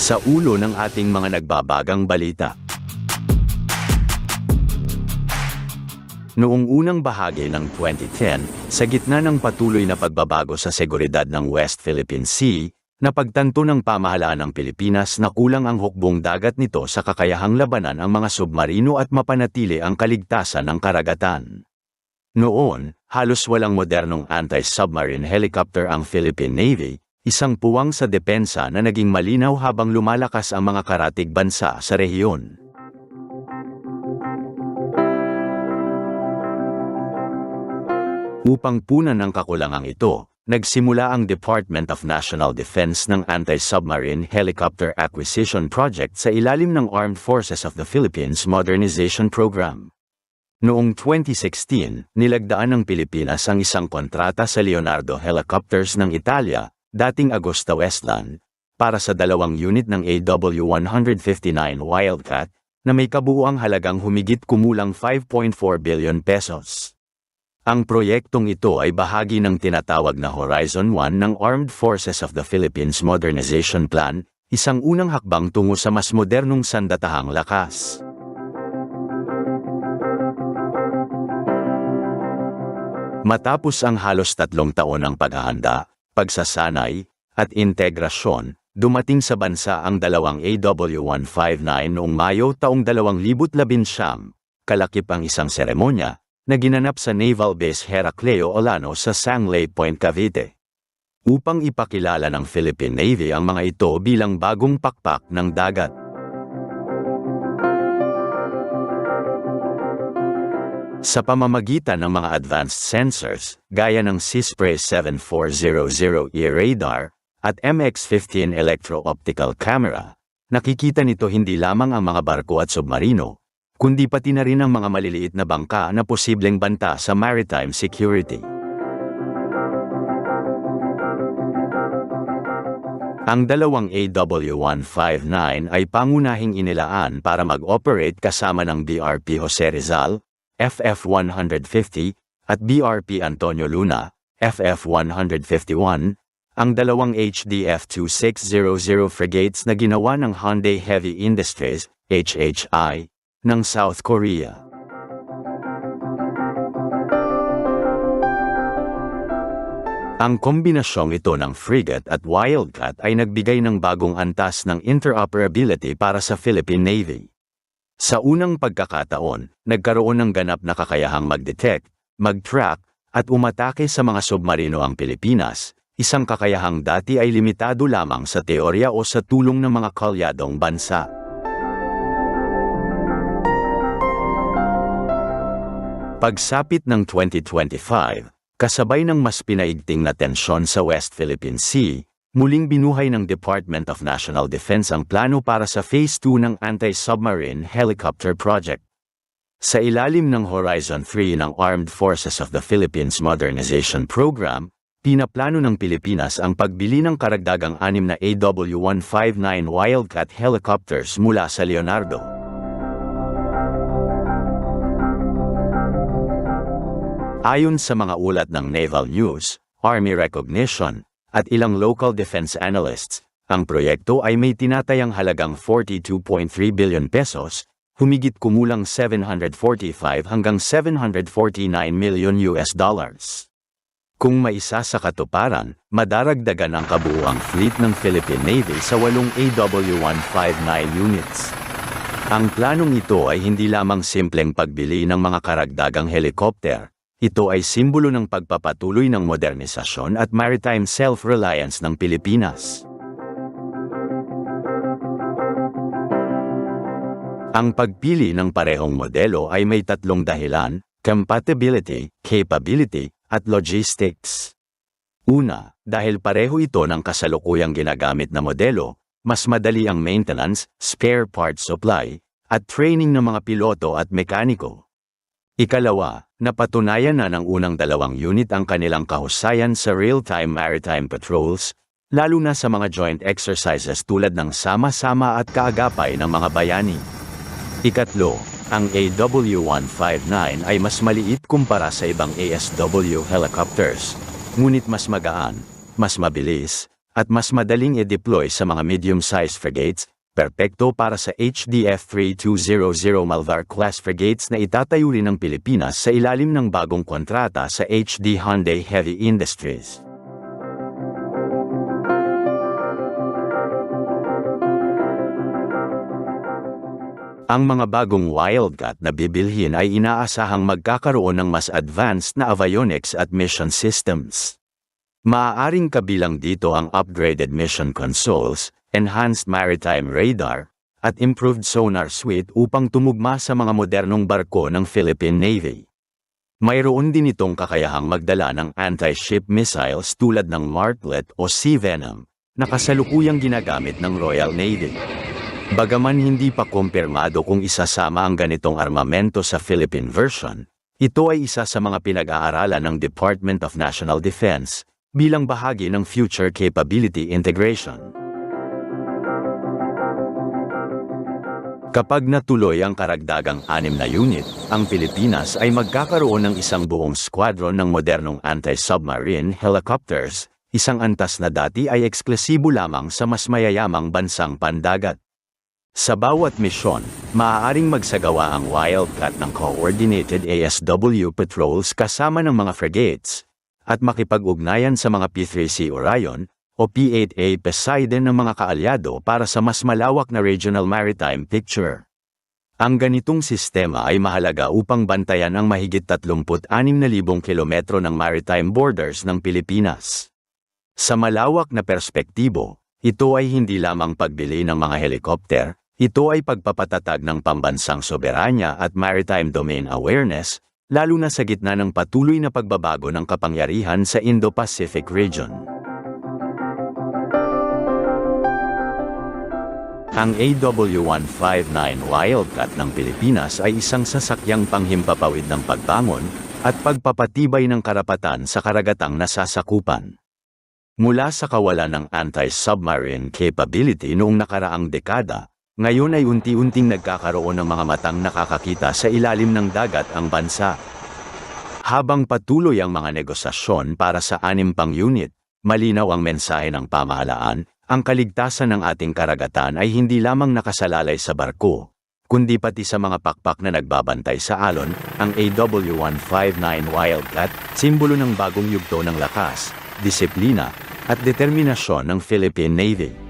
Sa ulo ng ating mga nagbabagang balita. Noong unang bahagi ng 2010, sa gitna ng patuloy na pagbabago sa seguridad ng West Philippine Sea, napagtanto ng pamahalaan ng Pilipinas na kulang ang hukbong dagat nito sa kakayahang labanan ang mga submarino at mapanatili ang kaligtasan ng karagatan. Noon, halos walang modernong anti-submarine helicopter ang Philippine Navy, isang puwang sa depensa na naging malinaw habang lumalakas ang mga karatig bansa sa rehiyon. Upang punan ang kakulangang ito, nagsimula ang Department of National Defense ng Anti-Submarine Helicopter Acquisition Project sa ilalim ng Armed Forces of the Philippines Modernization Program. Noong 2016, nilagdaan ng Pilipinas ang isang kontrata sa Leonardo Helicopters ng Italia, dating AgustaWestland, para sa 2 unit ng AW159 Wildcat, na may kabuuang halagang humigit kumulang 5.4 billion pesos. Ang proyektong ito ay bahagi ng tinatawag na Horizon 1 ng Armed Forces of the Philippines Modernization Plan, isang unang hakbang tungo sa mas modernong sandatahang lakas. Matapos ang halos 3 taon ng paghahanda, pagsasanay, at integrasyon, dumating sa bansa ang 2 AW159 noong Mayo taong 2019, kalakip ang isang seremonya na ginanap sa Naval Base Heracleo Olano sa Sangley Point, Cavite. Upang ipakilala ng Philippine Navy ang mga ito bilang bagong pakpak ng dagat. Sa pamamagitan ng mga advanced sensors, gaya ng Cispre 7400E radar at MX-15 electro-optical camera, nakikita nito hindi lamang ang mga barko at submarino, kundi pati na rin ang mga maliliit na bangka na posibleng banta sa maritime security. Ang 2 AW159 ay pangunahing inilaan para mag-operate kasama ng BRP Jose Rizal, FF150, at BRP Antonio Luna, FF151, ang 2 HDF-2600 frigates na ginawa ng Hyundai Heavy Industries, HHI, ng South Korea. Ang kombinasyong ito ng frigate at Wildcat ay nagbigay ng bagong antas ng interoperability para sa Philippine Navy. Sa unang pagkakataon, nagkaroon ng ganap na kakayahang mag-detect, mag-track, at umatake sa mga submarino ang Pilipinas, isang kakayahang dati ay limitado lamang sa teorya o sa tulong ng mga kalyadong bansa. Pagsapit ng 2025, kasabay ng mas pinaigting na tensyon sa West Philippine Sea, muling binuhay ng Department of National Defense ang plano para sa Phase 2 ng Anti-Submarine Helicopter Project. Sa ilalim ng Horizon 3 ng Armed Forces of the Philippines Modernization Program, pinaplano ng Pilipinas ang pagbili ng karagdagang 6 na AW159 Wildcat helicopters mula sa Leonardo. Ayon sa mga ulat ng Naval News, Army Recognition, at ilang local defense analysts, ang proyekto ay may tinatayang halagang 42.3 billion pesos, humigit kumulang 745 hanggang 749 million US dollars. Kung maisa sa katuparan, madaragdagan ang kabuuang fleet ng Philippine Navy sa 8 AW159 units. Ang planong ito ay hindi lamang simpleng pagbili ng mga karagdagang helikopter. Ito ay simbolo ng pagpapatuloy ng modernisasyon at maritime self-reliance ng Pilipinas. Ang pagpili ng parehong modelo ay may 3 dahilan: compatibility, capability, at logistics. Una, dahil pareho ito ng kasalukuyang ginagamit na modelo, mas madali ang maintenance, spare parts supply, at training ng mga piloto at mekaniko. Ikalawa, napatunayan na ng unang 2 unit ang kanilang kahusayan sa real-time maritime patrols, lalo na sa mga joint exercises tulad ng sama-sama at kaagapay ng mga bayani. Ikatlo, ang AW159 ay mas maliit kumpara sa ibang ASW helicopters, ngunit mas magaan, mas mabilis, at mas madaling i-deploy sa mga medium-sized frigates, perpekto para sa HDF 3200 Malvar-class frigates na itatayo rin ng Pilipinas sa ilalim ng bagong kontrata sa HD Hyundai Heavy Industries. Ang mga bagong Wildcat na bibilhin ay inaasahang magkakaroon ng mas advanced na avionics at mission systems. Maaaring kabilang dito ang upgraded mission consoles, enhanced maritime radar, at improved sonar suite upang tumugma sa mga modernong barko ng Philippine Navy. Mayroon din itong kakayahang magdala ng anti-ship missiles tulad ng Martlet o Sea Venom, na kasalukuyang ginagamit ng Royal Navy. Bagaman hindi pa kumpirmado kung isasama ang ganitong armamento sa Philippine version, ito ay isa sa mga pinag-aaralan ng Department of National Defense bilang bahagi ng Future Capability Integration. Kapag natuloy ang karagdagang 6 na unit, ang Pilipinas ay magkakaroon ng isang buong squadron ng modernong anti-submarine helicopters, isang antas na dati ay eksklusibo lamang sa mas mayayamang bansang pandagat. Sa bawat misyon, maaaring magsagawa ang Wildcat ng coordinated ASW patrols kasama ng mga frigates, at makipag-ugnayan sa mga P3C Orion o P8A Poseidon ng mga kaalyado para sa mas malawak na regional maritime picture. Ang ganitong sistema ay mahalaga upang bantayan ang mahigit 36,000 kilometro ng maritime borders ng Pilipinas. Sa malawak na perspektibo, ito ay hindi lamang pagbili ng mga helikopter, ito ay pagpapatatag ng pambansang soberanya at maritime domain awareness, lalo na sa gitna ng patuloy na pagbabago ng kapangyarihan sa Indo-Pacific region. Ang AW159 Wildcat ng Pilipinas ay isang sasakyang panghimpapawid ng pagbangon at pagpapatibay ng karapatan sa karagatang nasasakupan. Mula sa kawalan ng anti-submarine capability noong nakaraang dekada, ngayon ay unti-unting nagkakaroon ng mga matang nakakakita sa ilalim ng dagat ang bansa. Habang patuloy ang mga negosasyon para sa 6 pang unit, malinaw ang mensahe ng pamahalaan, ang kaligtasan ng ating karagatan ay hindi lamang nakasalalay sa barko, kundi pati sa mga pakpak na nagbabantay sa alon. Ang AW159 Wildcat, simbolo ng bagong yugto ng lakas, disiplina, at determinasyon ng Philippine Navy.